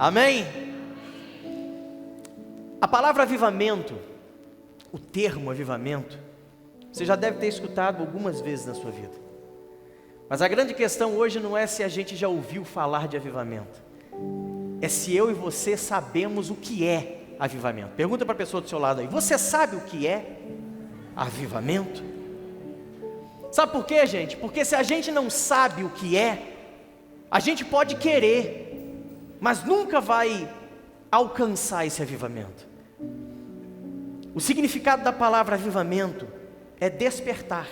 Amém? A palavra avivamento, o termo avivamento, você já deve ter escutado algumas vezes na sua vida. Mas a grande questão hoje não é se a gente já ouviu falar de avivamento, é se eu e você sabemos o que é avivamento. Pergunta para a pessoa do seu lado aí: você sabe o que é avivamento? Sabe por quê, gente? Porque se a gente não sabe o que é, a gente pode querer, mas nunca vai alcançar esse avivamento. O significado da palavra avivamento é despertar,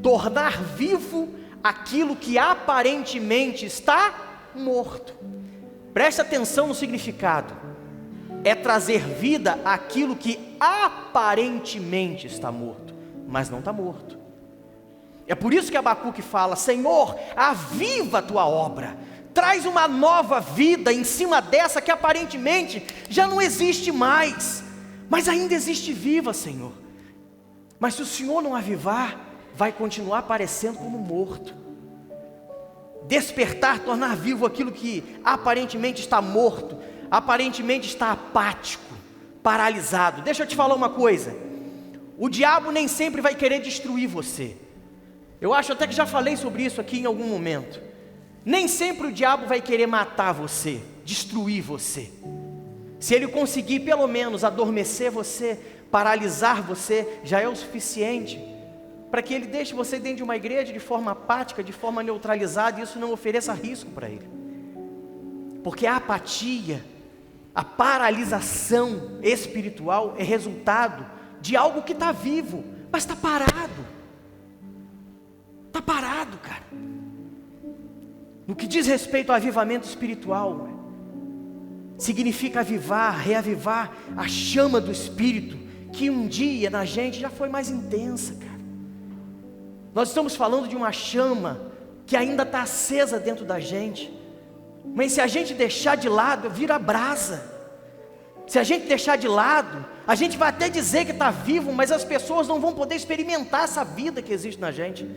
tornar vivo aquilo que aparentemente está morto. Preste atenção no significado: é trazer vida àquilo que aparentemente está morto, mas não está morto. É por isso que Abacuque fala: Senhor, aviva a tua obra, traz uma nova vida em cima dessa que aparentemente já não existe mais, mas ainda existe viva, Senhor. Mas se o Senhor não avivar, vai continuar parecendo como morto. Despertar, tornar vivo aquilo que aparentemente está morto, aparentemente está apático, paralisado. Deixa eu te falar uma coisa: o diabo nem sempre vai querer destruir você. Eu acho até que já falei sobre isso aqui em algum momento. Nem sempre o diabo vai querer matar você, destruir você. Se ele conseguir pelo menos adormecer você, paralisar você, já é o suficiente para que ele deixe você dentro de uma igreja de forma apática, de forma neutralizada, e isso não ofereça risco para ele. Porque a apatia, a paralisação espiritual é resultado de algo que está vivo, mas está parado. Está parado, cara. No que diz respeito ao avivamento espiritual, significa avivar, reavivar a chama do Espírito, que um dia na gente já foi mais intensa, cara. Nós estamos falando de uma chama que ainda está acesa dentro da gente, mas se a gente deixar de lado, vira brasa. Se a gente deixar de lado, a gente vai até dizer que está vivo, mas as pessoas não vão poder experimentar essa vida que existe na gente.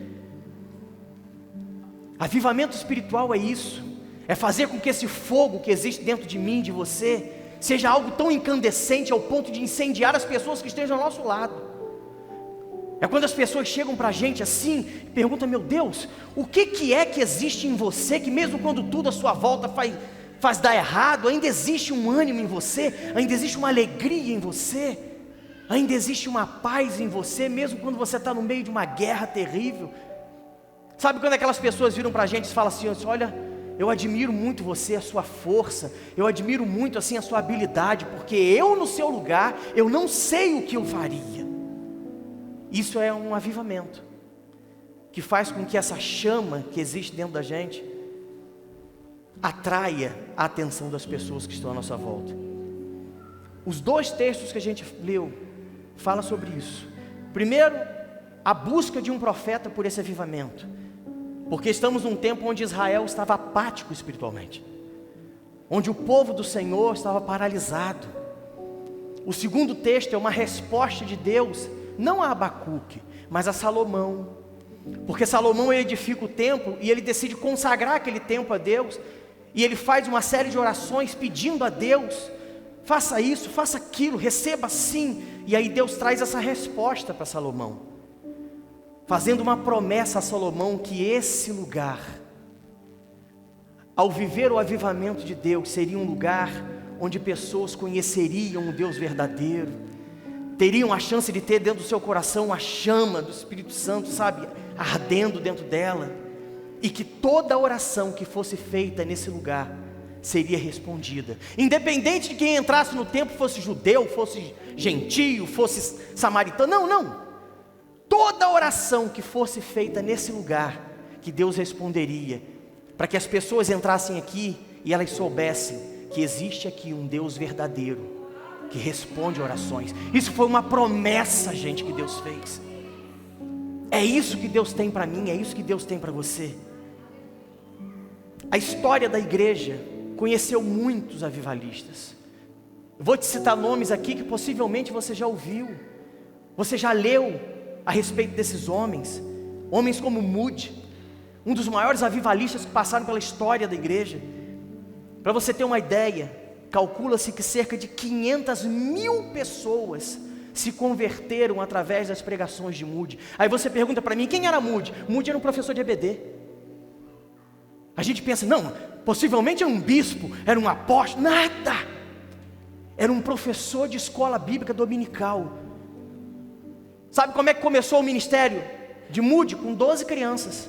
Avivamento espiritual é isso, é fazer com que esse fogo que existe dentro de mim, de você, seja algo tão incandescente ao ponto de incendiar as pessoas que estejam ao nosso lado. É quando as pessoas chegam para a gente assim, perguntam: meu Deus, o que é que existe em você, que mesmo quando tudo à sua volta faz dar errado, ainda existe um ânimo em você, ainda existe uma alegria em você, ainda existe uma paz em você, mesmo quando você está no meio de uma guerra terrível. Sabe quando aquelas pessoas viram para a gente e falam assim: olha, eu admiro muito você, a sua força, eu admiro muito assim a sua habilidade, porque eu no seu lugar, eu não sei o que eu faria. Isso é um avivamento, que faz com que essa chama que existe dentro da gente, atraia a atenção das pessoas que estão à nossa volta. Os dois textos que a gente leu, falam sobre isso. Primeiro, a busca de um profeta por esse avivamento, porque estamos num tempo onde Israel estava apático espiritualmente, onde o povo do Senhor estava paralisado. O segundo texto é uma resposta de Deus, não a Abacuque, mas a Salomão, porque Salomão edifica o templo e ele decide consagrar aquele templo a Deus, e ele faz uma série de orações pedindo a Deus: faça isso, faça aquilo, receba assim. E aí Deus traz essa resposta para Salomão, fazendo uma promessa a Salomão que esse lugar, ao viver o avivamento de Deus, seria um lugar onde pessoas conheceriam o Deus verdadeiro, teriam a chance de ter dentro do seu coração a chama do Espírito Santo, sabe, ardendo dentro dela, e que toda oração que fosse feita nesse lugar seria respondida, independente de quem entrasse no templo, fosse judeu, fosse gentio, fosse samaritano, não, toda oração que fosse feita nesse lugar, que Deus responderia, para que as pessoas entrassem aqui e elas soubessem que existe aqui um Deus verdadeiro, que responde orações. Isso foi uma promessa, gente, que Deus fez. É isso que Deus tem para mim, é isso que Deus tem para você. A história da igreja conheceu muitos avivalistas. Vou te citar nomes aqui que possivelmente você já ouviu, você já leu a respeito desses homens. Homens como Moody, um dos maiores avivalistas que passaram pela história da igreja. Para você ter uma ideia, calcula-se que cerca de 500 mil pessoas se converteram através das pregações de Moody. Aí você pergunta para mim, quem era Moody? Moody era um professor de EBD. A gente pensa, não, possivelmente era um bispo, era um apóstolo, nada. Era um professor de escola bíblica dominical. Sabe como é que começou o ministério de Moody? Com 12 crianças.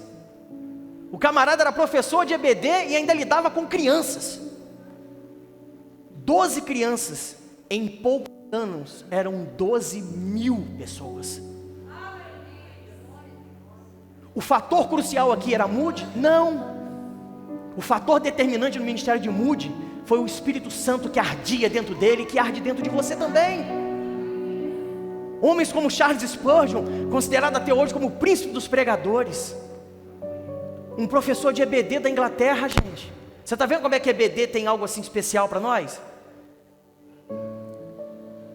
O camarada era professor de EBD e ainda lidava com crianças. 12 crianças, em poucos anos, eram 12 mil pessoas. O fator crucial aqui era Moody? Não. O fator determinante no ministério de Moody foi o Espírito Santo que ardia dentro dele e que arde dentro de você também. Homens como Charles Spurgeon, considerado até hoje como o príncipe dos pregadores, um professor de EBD da Inglaterra, gente. Você está vendo como é que EBD tem algo assim especial para nós?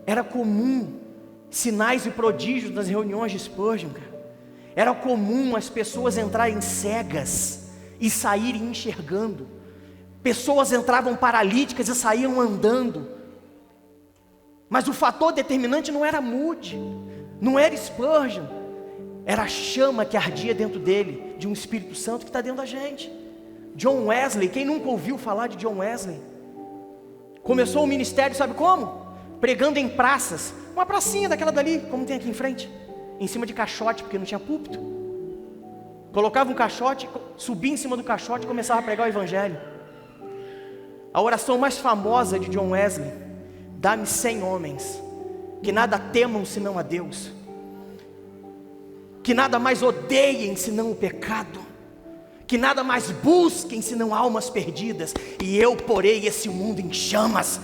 Era comum sinais e prodígios nas reuniões de Spurgeon, cara. Era comum as pessoas entrarem cegas e saírem enxergando. Pessoas entravam paralíticas e saíam andando. Mas o fator determinante não era Moody, não era Spurgeon, era a chama que ardia dentro dele, de um Espírito Santo que está dentro da gente. John Wesley, quem nunca ouviu falar de John Wesley? Começou o ministério, sabe como? Pregando em praças, uma pracinha daquela dali, como tem aqui em frente, em cima de caixote, porque não tinha púlpito. Colocava um caixote, subia em cima do caixote e começava a pregar o evangelho. A oração mais famosa de John Wesley: dá-me 100 homens, que nada temam senão a Deus, que nada mais odeiem senão o pecado, que nada mais busquem senão almas perdidas, e eu porei esse mundo em chamas.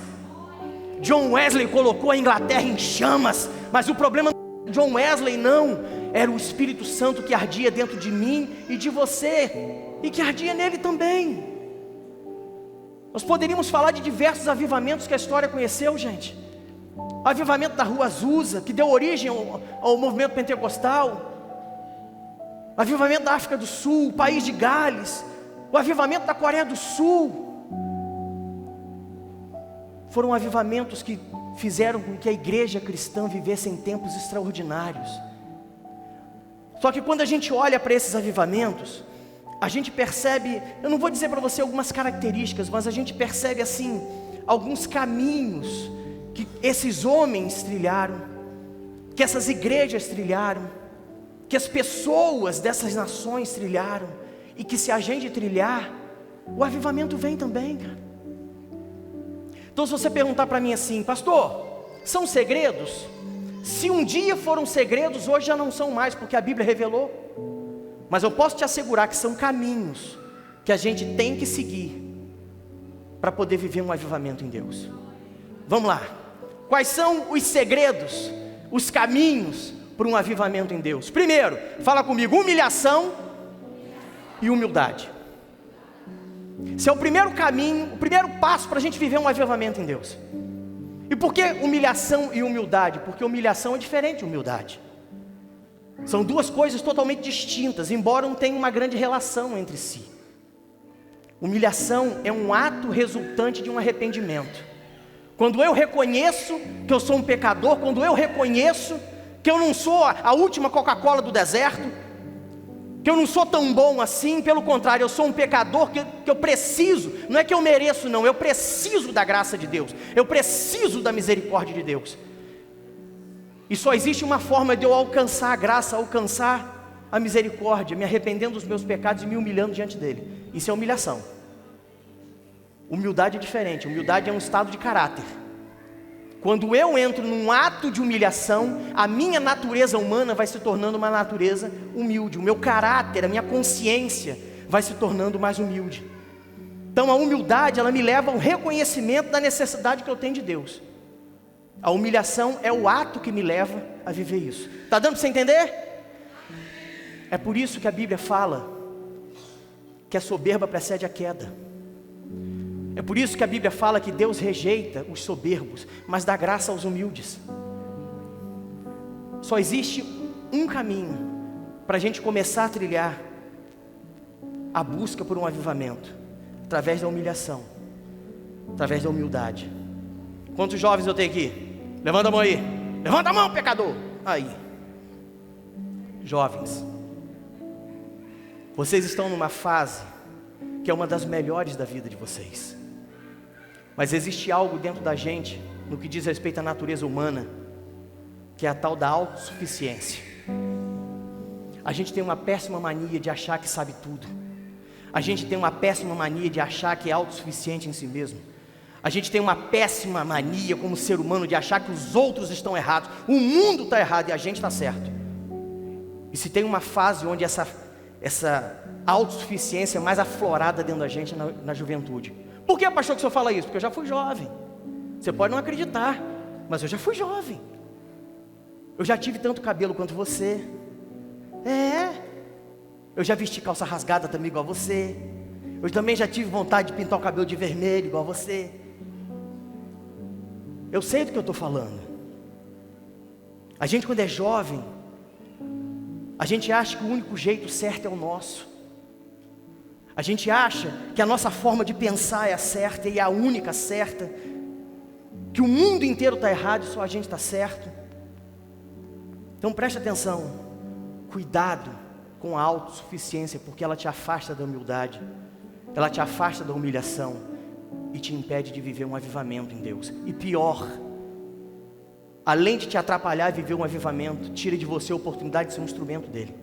John Wesley colocou a Inglaterra em chamas, mas o problema de John Wesley não, era o Espírito Santo que ardia dentro de mim e de você, e que ardia nele também. Nós poderíamos falar de diversos avivamentos que a história conheceu, gente. O avivamento da Rua Azusa, que deu origem ao movimento pentecostal. O avivamento da África do Sul, o país de Gales. O avivamento da Coreia do Sul. Foram avivamentos que fizeram com que a igreja cristã vivesse em tempos extraordinários. Só que quando a gente olha para esses avivamentos, a gente percebe, eu não vou dizer para você algumas características, mas a gente percebe assim, alguns caminhos que esses homens trilharam, que essas igrejas trilharam, que as pessoas dessas nações trilharam, e que se a gente trilhar, o avivamento vem também, cara. Então se você perguntar para mim assim, pastor, são segredos? Se um dia foram segredos, hoje já não são mais, porque a Bíblia revelou. Mas eu posso te assegurar que são caminhos que a gente tem que seguir para poder viver um avivamento em Deus. Vamos lá. Quais são os segredos, os caminhos para um avivamento em Deus? Primeiro, fala comigo, humilhação e humildade. Esse é o primeiro caminho, o primeiro passo para a gente viver um avivamento em Deus. E por que humilhação e humildade? Porque humilhação é diferente de humildade. São duas coisas totalmente distintas, embora não tenham uma grande relação entre si. Humilhação é um ato resultante de um arrependimento. Quando eu reconheço que eu sou um pecador, quando eu reconheço que eu não sou a última Coca-Cola do deserto, que eu não sou tão bom assim, pelo contrário, eu sou um pecador que eu preciso, não é que eu mereço não, eu preciso da graça de Deus, eu preciso da misericórdia de Deus. E só existe uma forma de eu alcançar a graça, alcançar a misericórdia, me arrependendo dos meus pecados e me humilhando diante dele. Isso é humilhação. Humildade é diferente, humildade é um estado de caráter. Quando eu entro num ato de humilhação, a minha natureza humana vai se tornando uma natureza humilde. O meu caráter, a minha consciência vai se tornando mais humilde. Então a humildade, ela me leva ao reconhecimento da necessidade que eu tenho de Deus. A humilhação é o ato que me leva a viver isso. Está dando para você entender? É por isso que a Bíblia fala que a soberba precede a queda. É por isso que a Bíblia fala que Deus rejeita os soberbos, mas dá graça aos humildes. Só existe um caminho para a gente começar a trilhar a busca por um avivamento, através da humilhação. através da humildade. Quantos jovens eu tenho aqui? Levanta a mão aí. Levanta a mão, pecador. Aí. Jovens, vocês estão numa fase que é uma das melhores da vida de vocês. Mas existe algo dentro da gente, no que diz respeito à natureza humana, que é a tal da autossuficiência. A gente tem uma péssima mania de achar que sabe tudo. A gente tem uma péssima mania de achar que é autossuficiente em si mesmo. A gente tem uma péssima mania como ser humano de achar que os outros estão errados. O mundo está errado e a gente está certo. E se tem uma fase onde essa autossuficiência é mais aflorada dentro da gente na juventude. Por que, pastor, que o senhor fala isso? Porque eu já fui jovem. Você pode não acreditar, mas eu já fui jovem. Eu já tive tanto cabelo quanto você. Eu já vesti calça rasgada também igual você. Eu também já tive vontade de pintar o cabelo de vermelho igual você. Eu sei do que eu estou falando. A gente, quando é jovem, a gente acha que o único jeito certo é o nosso. A gente acha que a nossa forma de pensar é a certa e é a única certa. Que o mundo inteiro está errado e só a gente está certo. Então preste atenção. Cuidado com a autossuficiência, porque ela te afasta da humildade. Ela te afasta da humilhação e te impede de viver um avivamento em Deus. E pior, além de te atrapalhar a viver um avivamento, tira de você a oportunidade de ser um instrumento dele.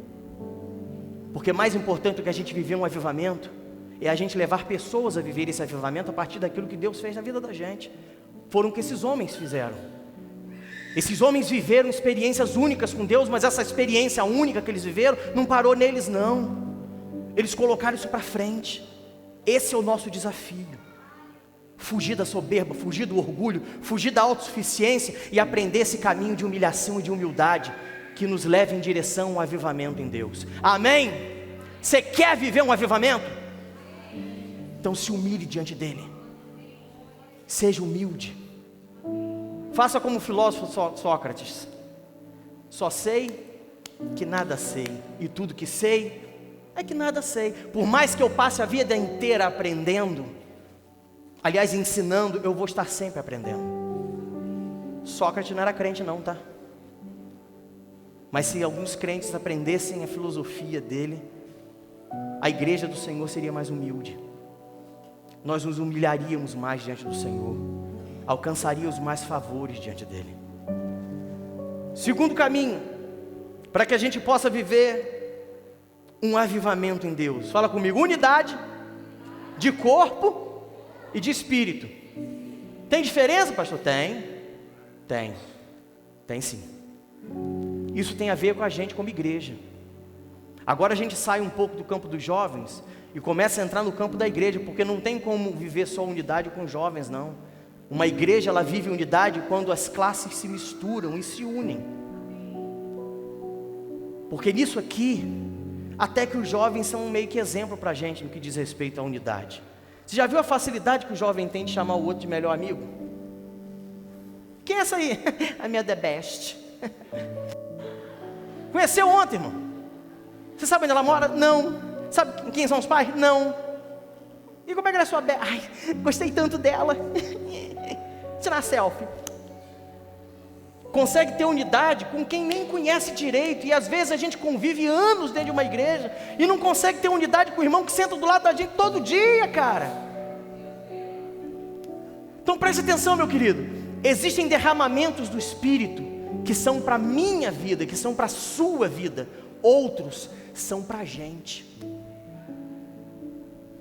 Porque mais importante do que a gente viver um avivamento é a gente levar pessoas a viver esse avivamento a partir daquilo que Deus fez na vida da gente. Foram o que esses homens fizeram. Esses homens viveram experiências únicas com Deus, mas essa experiência única que eles viveram não parou neles não. Eles colocaram isso para frente. Esse é o nosso desafio. Fugir da soberba, fugir do orgulho, fugir da autossuficiência e aprender esse caminho de humilhação e de humildade que nos leva em direção ao avivamento em Deus. Amém? Você quer viver um avivamento? Então se humilhe diante dele. Seja humilde. Faça como o filósofo Sócrates. Só sei que nada sei, e tudo que sei é que nada sei. Por mais que eu passe a vida inteira aprendendo, aliás, ensinando, eu vou estar sempre aprendendo. Sócrates não era crente não, tá? Mas se alguns crentes aprendessem a filosofia dele, a igreja do Senhor seria mais humilde. Nós nos humilharíamos mais diante do Senhor. Alcançaríamos mais favores diante dele. Segundo caminho, para que a gente possa viver um avivamento em Deus. Fala comigo, unidade de corpo e de espírito. Tem diferença, pastor? Tem sim. Isso tem a ver com a gente como igreja. Agora a gente sai um pouco do campo dos jovens e começa a entrar no campo da igreja, porque não tem como viver só unidade com jovens, não. Uma igreja, ela vive unidade quando as classes se misturam e se unem. Porque nisso aqui, até que os jovens são meio que exemplo para a gente no que diz respeito à unidade. Você já viu a facilidade que o jovem tem de chamar o outro de melhor amigo? Quem é essa aí? A minha the best. Conheceu ontem, irmão? Você sabe onde ela mora? Não. Sabe quem são os pais? Não. E como é que ela é sua best? Ai, gostei tanto dela. Tirar selfie. Consegue ter unidade com quem nem conhece direito. E às vezes a gente convive anos dentro de uma igreja e não consegue ter unidade com o irmão que senta do lado da gente todo dia, cara. Então preste atenção, meu querido. Existem derramamentos do Espírito que são para a minha vida, que são para a sua vida. Outros são para a gente.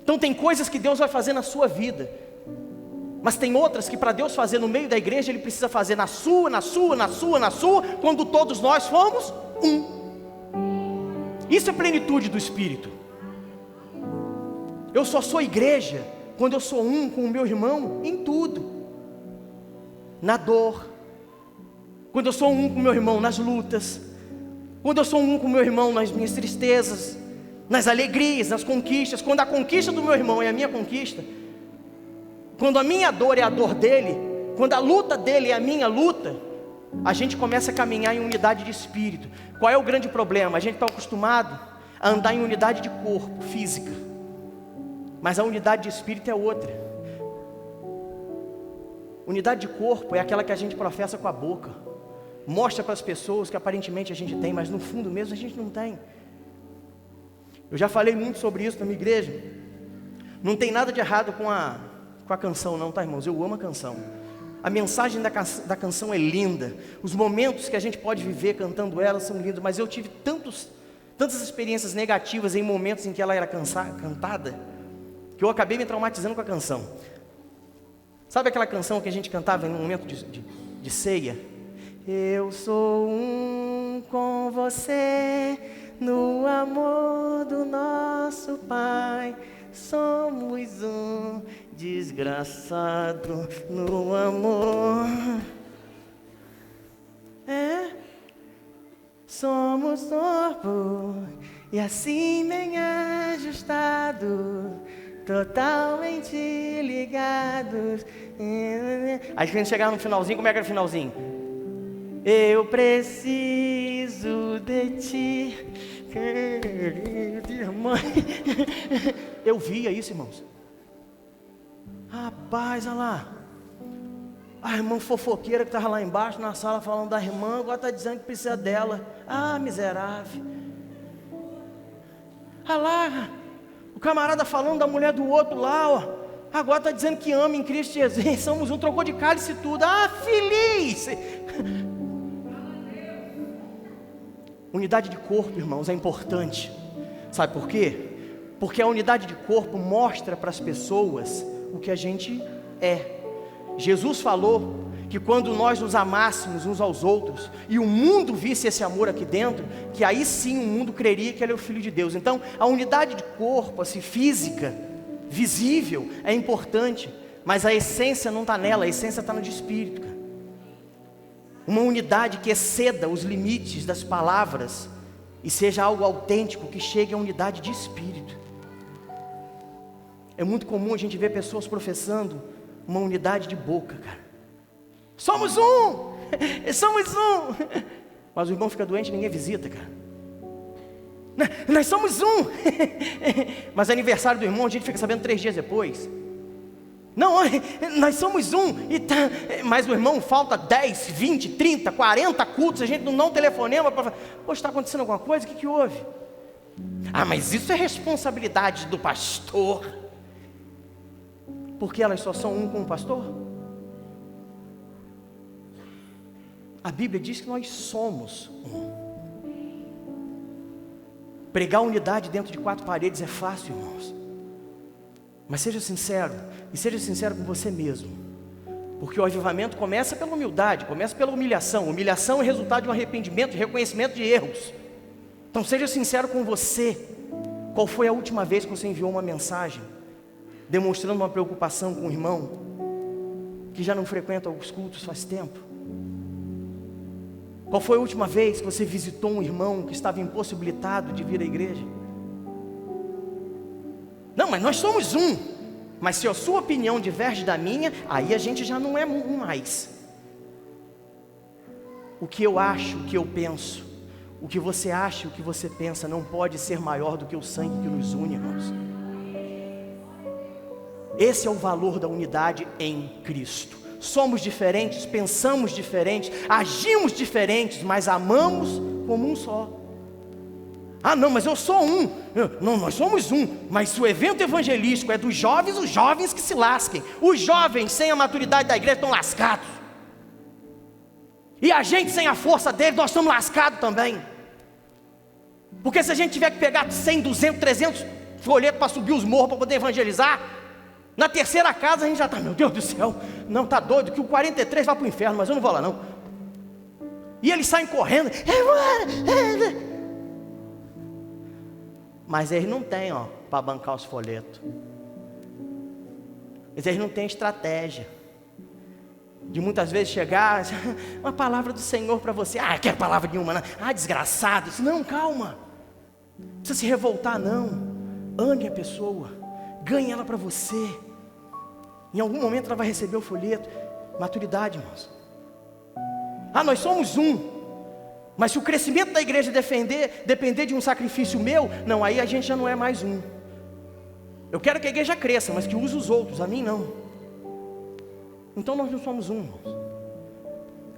Então tem coisas que Deus vai fazer na sua vida, mas tem outras que para Deus fazer no meio da igreja, Ele precisa fazer na sua, quando todos nós fomos um. Isso é plenitude do Espírito. Eu só sou igreja quando eu sou um com o meu irmão em tudo. Na dor, quando eu sou um com o meu irmão nas lutas, quando eu sou um com o meu irmão nas minhas tristezas, nas alegrias, nas conquistas. Quando a conquista do meu irmão é a minha conquista, quando a minha dor é a dor dele, quando a luta dele é a minha luta, a gente começa a caminhar em unidade de espírito. Qual é o grande problema? A gente está acostumado a andar em unidade de corpo, física, mas a unidade de espírito é outra. Unidade de corpo é aquela que a gente professa com a boca, mostra para as pessoas que aparentemente a gente tem, mas no fundo mesmo a gente não tem. Eu já falei muito sobre isso na minha igreja. Não tem nada de errado com a canção não, tá, irmãos? Eu amo a canção. A mensagem da canção é linda. Os momentos que a gente pode viver cantando ela são lindos. Mas eu tive tantas experiências negativas em momentos em que ela era cantada, que eu acabei me traumatizando com a canção. Sabe aquela canção que a gente cantava em um momento de ceia? Eu sou um com você, no amor do nosso Pai. Somos um desgraçado no amor. Somos corpo e assim bem ajustado, totalmente ligados. Aí quando chegar no finalzinho, como é que era o finalzinho? Eu preciso de ti, querida mãe. Eu via isso, irmãos. Rapaz, olha lá. A irmã fofoqueira que estava lá embaixo na sala falando da irmã, agora está dizendo que precisa dela. Ah, miserável. Olha lá, o camarada falando da mulher do outro lá, ó. Agora está dizendo que ama em Cristo Jesus. Somos um, trocou de cálice e tudo. Ah, feliz. Unidade de corpo, irmãos, é importante. Sabe por quê? Porque a unidade de corpo mostra para as pessoas o que a gente é. Jesus falou que quando nós nos amássemos uns aos outros e o mundo visse esse amor aqui dentro, que aí sim o mundo creria que ele é o Filho de Deus. Então a unidade de corpo, assim, física, visível, é importante, mas a essência não está nela, a essência está no de espírito, cara. Uma unidade que exceda os limites das palavras e seja algo autêntico, que chegue à unidade de espírito. É muito comum a gente ver pessoas professando uma unidade de boca, cara. Somos um! Somos um! Mas o irmão fica doente e ninguém visita, cara. Nós somos um! Mas aniversário do irmão a gente fica sabendo 3 dias depois. Não, nós somos um, mas o irmão falta 10, 20, 30, 40 cultos, a gente não telefonema para falar, poxa, está acontecendo alguma coisa? O que houve? Ah, mas isso é responsabilidade do pastor. Porque elas só são um com o pastor? A Bíblia diz que nós somos um. Pregar unidade dentro de 4 paredes é fácil, irmãos. Mas seja sincero, e seja sincero com você mesmo. Porque o avivamento começa pela humildade, começa pela humilhação. Humilhação é resultado de um arrependimento, de reconhecimento de erros. Então seja sincero com você. Qual foi a última vez que você enviou uma mensagem demonstrando uma preocupação com o irmão que já não frequenta os cultos faz tempo? Qual foi a última vez que você visitou um irmão que estava impossibilitado de vir à igreja? Não, mas nós somos um. Mas se a sua opinião diverge da minha, aí a gente já não é um mais. O que eu acho, o que eu penso, o que você acha, o que você pensa, não pode ser maior do que o sangue que nos une, irmãos. Esse é o valor da unidade em Cristo. Somos diferentes, pensamos diferentes, agimos diferentes, mas amamos como um só. Ah, não, mas eu sou um. Não, nós somos um. Mas se o evento evangelístico é dos jovens, os jovens que se lasquem. Os jovens sem a maturidade da igreja estão lascados. E a gente sem a força deles, nós estamos lascados também. Porque se a gente tiver que pegar 100, 200, 300 folhetos para subir os morros para poder evangelizar, na terceira casa a gente já está, meu Deus do céu, não, está doido, que o 43 vai para o inferno, mas eu não vou lá não. E eles saem correndo. Mas eles não têm, para bancar os folhetos. Eles não têm estratégia de muitas vezes chegar, uma palavra do Senhor para você. Ah, quer palavra nenhuma, não. Ah, desgraçado. Não, calma. Não precisa se revoltar, não. Ame a pessoa, ganhe ela para você. Em algum momento ela vai receber o folheto. Maturidade, irmãos. Ah, nós somos um. Mas se o crescimento da igreja depender de um sacrifício meu, não, aí a gente já não é mais um. Eu quero que a igreja cresça, mas que use os outros, a mim não. Então nós não somos um, irmãos.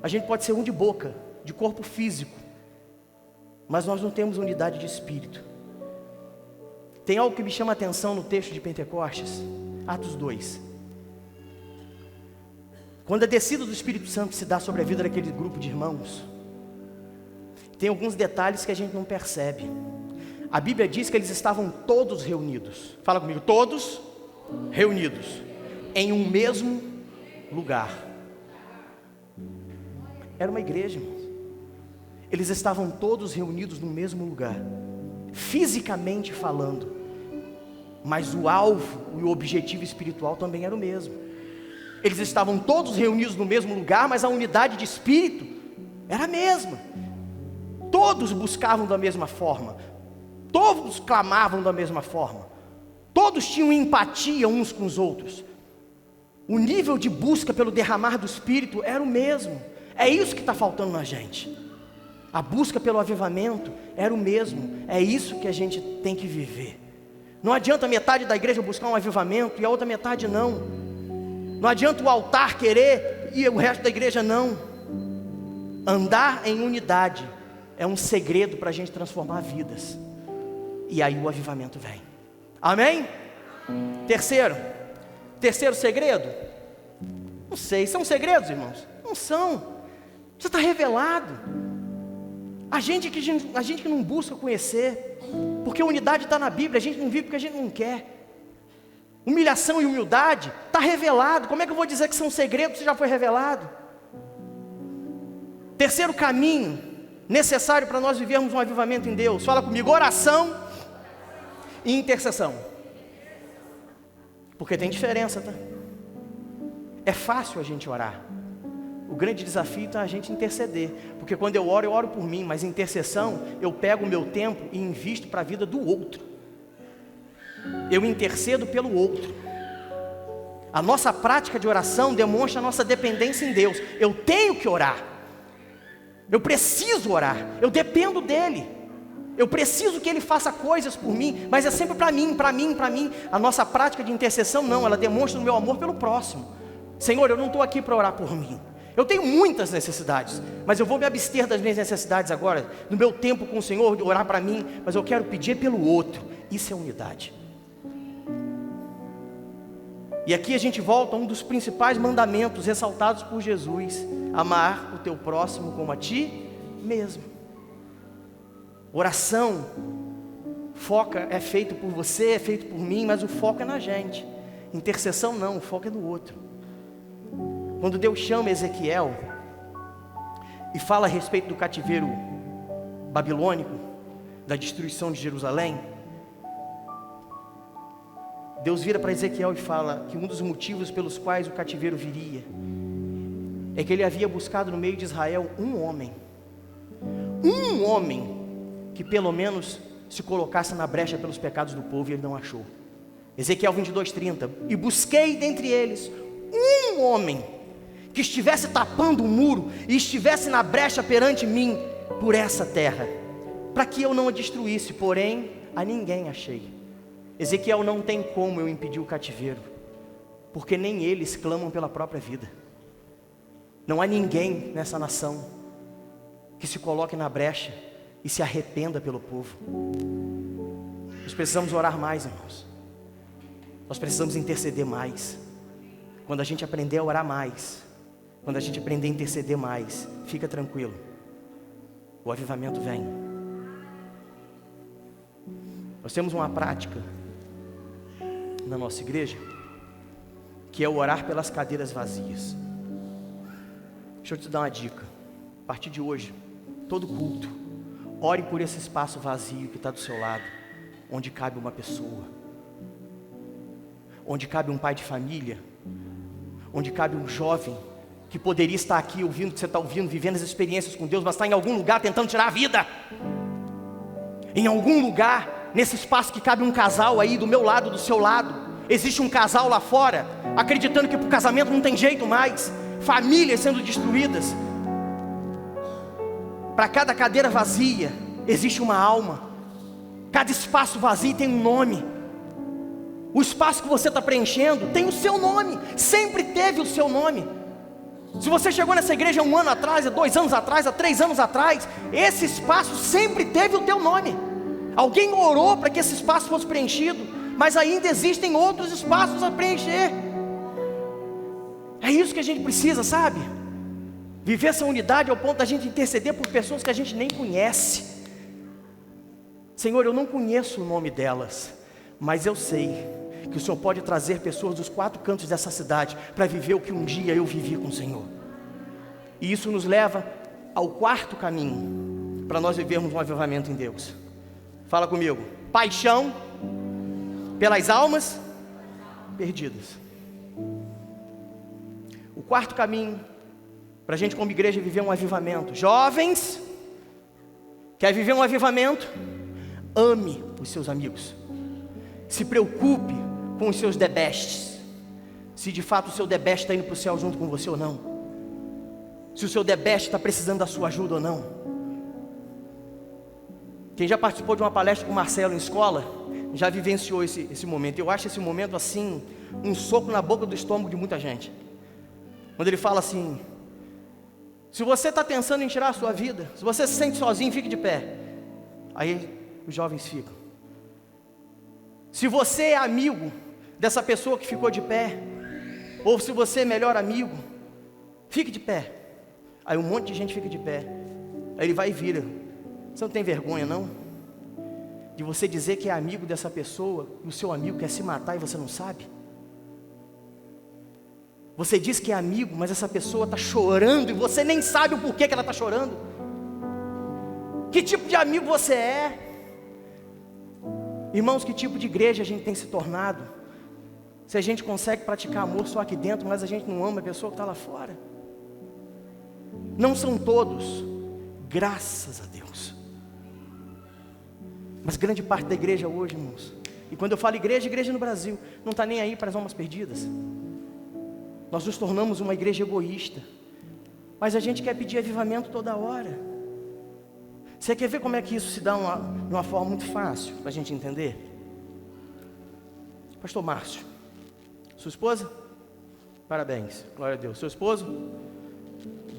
A gente pode ser um de boca, de corpo físico, mas nós não temos unidade de espírito. Tem algo que me chama a atenção no texto de Pentecostes, Atos 2. Quando a descida do Espírito Santo se dá sobre a vida daquele grupo de irmãos, tem alguns detalhes que a gente não percebe. A Bíblia diz que eles estavam todos reunidos. Fala comigo, todos reunidos em um mesmo lugar. Era uma igreja, irmãos. Eles estavam todos reunidos no mesmo lugar, fisicamente falando, mas o alvo e o objetivo espiritual também era o mesmo. Eles estavam todos reunidos no mesmo lugar, mas a unidade de espírito era a mesma. Todos buscavam da mesma forma, todos clamavam da mesma forma, todos tinham empatia uns com os outros. O nível de busca pelo derramar do Espírito era o mesmo. É isso que está faltando na gente. A busca pelo avivamento era o mesmo. É isso que a gente tem que viver. Não adianta metade da igreja buscar um avivamento e a outra metade não. Não adianta o altar querer e o resto da igreja não. Andar em unidade é um segredo para a gente transformar vidas. E aí o avivamento vem. Amém? Terceiro segredo? Não sei, são segredos, irmãos? Não são. Já está revelado. A gente que não busca conhecer, porque a unidade está na Bíblia, a gente não vive porque a gente não quer. Humilhação e humildade está revelado. Como é que eu vou dizer que são segredos se já foi revelado? Terceiro caminho necessário para nós vivermos um avivamento em Deus. Fala comigo, oração e intercessão. Porque tem diferença, tá? É fácil a gente orar. O grande desafio está a gente interceder. Porque quando eu oro por mim, mas intercessão, eu pego o meu tempo e invisto para a vida do outro. Eu intercedo pelo outro. A nossa prática de oração demonstra a nossa dependência em Deus. Eu tenho que orar. Eu preciso orar. Eu dependo dEle. Eu preciso que Ele faça coisas por mim, mas é sempre para mim. A nossa prática de intercessão não, ela demonstra o meu amor pelo próximo. Senhor, eu não estou aqui para orar por mim. Eu tenho muitas necessidades, mas eu vou me abster das minhas necessidades agora, no meu tempo com o Senhor, de orar para mim, mas eu quero pedir pelo outro. Isso é unidade. E aqui a gente volta a um dos principais mandamentos ressaltados por Jesus: amar o teu próximo como a ti mesmo. Oração é feito por você, é feito por mim, mas o foco é na gente. Intercessão não, o foco é no outro. Quando Deus chama Ezequiel e fala a respeito do cativeiro babilônico, da destruição de Jerusalém, Deus vira para Ezequiel e fala que um dos motivos pelos quais o cativeiro viria é que ele havia buscado no meio de Israel um homem que pelo menos se colocasse na brecha pelos pecados do povo, e ele não achou. Ezequiel 22:30, e busquei dentre eles um homem que estivesse tapando o muro e estivesse na brecha perante mim por essa terra, para que eu não a destruísse, porém a ninguém achei. Ezequiel, não tem como eu impedir o cativeiro, porque nem eles clamam pela própria vida. Não há ninguém nessa nação que se coloque na brecha e se arrependa pelo povo. Nós precisamos orar mais, irmãos. Nós precisamos interceder mais. Quando a gente aprender a orar mais, quando a gente aprender a interceder mais, fica tranquilo, o avivamento vem. Nós temos uma prática na nossa igreja, que é o orar pelas cadeiras vazias. Deixa eu te dar uma dica. A partir de hoje, todo culto, ore por esse espaço vazio que está do seu lado, onde cabe uma pessoa, onde cabe um pai de família, onde cabe um jovem que poderia estar aqui ouvindo o que você está ouvindo, vivendo as experiências com Deus, mas está em algum lugar tentando tirar a vida. Em algum lugar, nesse espaço que cabe um casal aí do meu lado, do seu lado, existe um casal lá fora, acreditando que para o casamento não tem jeito mais, famílias sendo destruídas. Para cada cadeira vazia, existe uma alma. Cada espaço vazio tem um nome. O espaço que você está preenchendo tem o seu nome, sempre teve o seu nome. Se você chegou nessa igreja 1 ano atrás, há 2 anos atrás, há 3 anos atrás, esse espaço sempre teve o teu nome. Alguém orou para que esse espaço fosse preenchido, mas ainda existem outros espaços a preencher. É isso que a gente precisa, sabe? Viver essa unidade ao ponto da gente interceder por pessoas que a gente nem conhece. Senhor, eu não conheço o nome delas, mas eu sei que o Senhor pode trazer pessoas dos 4 cantos dessa cidade para viver o que um dia eu vivi com o Senhor. E isso nos leva ao 4º caminho para nós vivermos um avivamento em Deus. Fala comigo: paixão pelas almas perdidas. O 4º caminho para a gente como igreja viver um avivamento. Jovens, quer viver um avivamento? Ame os seus amigos. Se preocupe com os seus debestes. Se de fato o seu debeste está indo para o céu junto com você ou não. Se o seu debeste está precisando da sua ajuda ou não. Quem já participou de uma palestra com o Marcelo em escola, já vivenciou esse momento. Eu acho esse momento assim, um soco na boca do estômago de muita gente. Quando ele fala assim: se você está pensando em tirar a sua vida, se você se sente sozinho, fique de pé. Aí os jovens ficam. Se você é amigo dessa pessoa que ficou de pé, ou se você é melhor amigo, fique de pé. Aí um monte de gente fica de pé. Aí ele vai e vira: você não tem vergonha não? De você dizer que é amigo dessa pessoa, e o seu amigo quer se matar e você não sabe? Você diz que é amigo, mas essa pessoa está chorando e você nem sabe o porquê que ela está chorando. Que tipo de amigo você é? Irmãos, que tipo de igreja a gente tem se tornado? Se a gente consegue praticar amor só aqui dentro, mas a gente não ama a pessoa que está lá fora. Não são todos, graças a Deus. Mas grande parte da igreja hoje, irmãos, e quando eu falo igreja, igreja no Brasil, não está nem aí para as almas perdidas. Nós nos tornamos uma igreja egoísta, mas a gente quer pedir avivamento toda hora. Você quer ver como é que isso se dá de uma forma muito fácil para a gente entender? Pastor Márcio, sua esposa? Parabéns, glória a Deus. Seu esposo?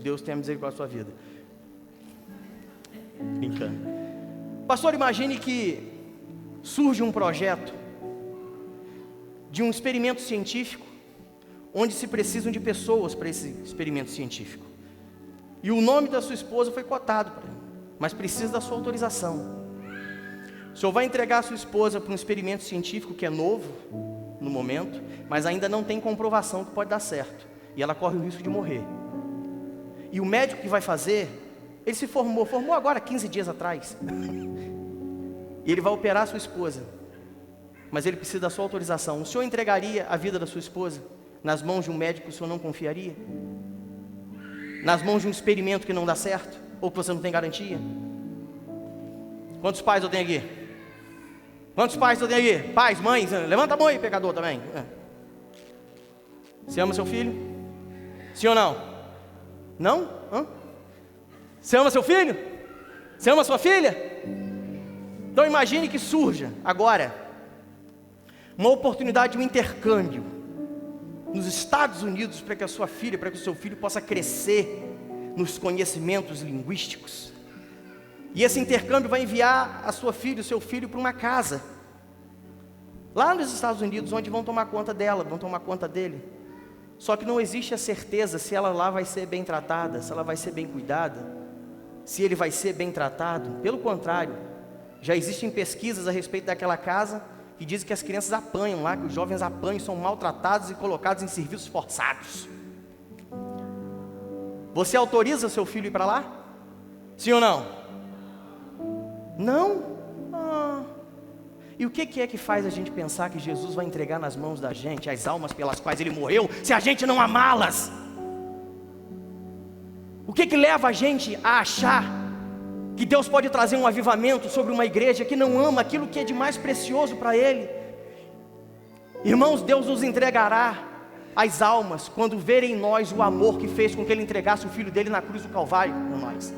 Deus tenha misericórdia da sua vida. Brincando. Pastor, imagine que surge um projeto de um experimento científico, onde se precisam de pessoas para esse experimento científico. E o nome da sua esposa foi cotado, mas precisa da sua autorização. O senhor vai entregar a sua esposa para um experimento científico que é novo no momento, mas ainda não tem comprovação que pode dar certo, e ela corre o risco de morrer. E o médico que vai fazer, ele se formou agora 15 dias atrás, e ele vai operar a sua esposa, mas ele precisa da sua autorização. O senhor entregaria a vida da sua esposa nas mãos de um médico que o senhor não confiaria? Nas mãos de um experimento que não dá certo? Ou que você não tem garantia? Quantos pais eu tenho aqui? Quantos pais eu tenho aqui? Pais, mães, levanta a mão aí, pecador também. Você ama seu filho? Sim ou não? Não? Hã? Você ama seu filho? Você ama sua filha? Então imagine que surja agora uma oportunidade de um intercâmbio nos Estados Unidos para que a sua filha, para que o seu filho possa crescer nos conhecimentos linguísticos. E esse intercâmbio vai enviar a sua filha, o seu filho, para uma casa lá nos Estados Unidos, onde vão tomar conta dela, vão tomar conta dele. Só que não existe a certeza se ela lá vai ser bem tratada, se ela vai ser bem cuidada, se ele vai ser bem tratado. Pelo contrário, já existem pesquisas a respeito daquela casa que dizem que as crianças apanham lá, que os jovens apanham, são maltratados e colocados em serviços forçados. Você autoriza seu filho a ir para lá? Sim ou não? Não? E o que é que faz a gente pensar que Jesus vai entregar nas mãos da gente as almas pelas quais Ele morreu, se a gente não amá-las? O que leva a gente a achar que Deus pode trazer um avivamento sobre uma igreja que não ama aquilo que é de mais precioso para Ele? Irmãos, Deus nos entregará as almas quando verem em nós o amor que fez com que Ele entregasse o Filho dele na cruz do Calvário por nós.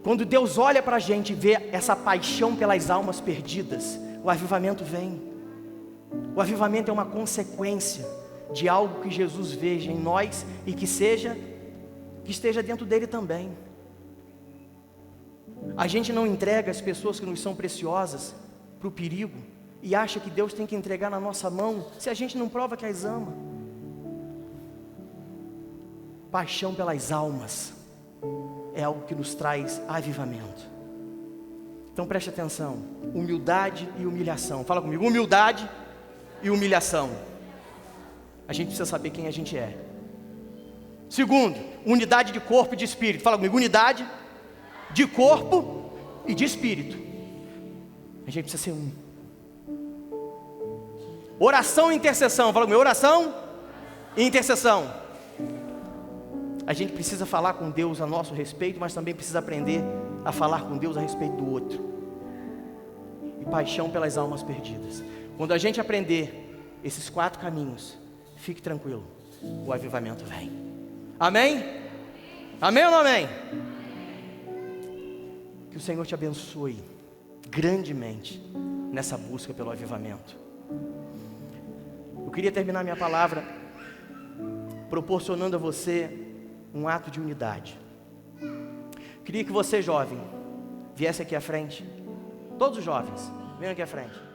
Quando Deus olha para a gente e vê essa paixão pelas almas perdidas, o avivamento vem. O avivamento é uma consequência de algo que Jesus veja em nós e que esteja dentro dele também. A gente não entrega as pessoas que nos são preciosas para o perigo e acha que Deus tem que entregar na nossa mão se a gente não prova que as ama. Paixão pelas almas é algo que nos traz avivamento. Então preste atenção, humildade e humilhação. Fala comigo, humildade e humilhação. A gente precisa saber quem a gente é. Segundo, unidade de corpo e de espírito. Fala comigo, unidade de corpo e de espírito. A gente precisa ser um. Oração e intercessão. Fala comigo, oração e intercessão. A gente precisa falar com Deus a nosso respeito, mas também precisa aprender a falar com Deus a respeito do outro. E paixão pelas almas perdidas. Quando a gente aprender esses 4 caminhos, fique tranquilo, o avivamento vem. Amém? Amém ou não amém? Que o Senhor te abençoe grandemente nessa busca pelo avivamento. Eu queria terminar minha palavra proporcionando a você um ato de unidade. Queria que você, jovem, viesse aqui à frente. Todos os jovens, venham aqui à frente.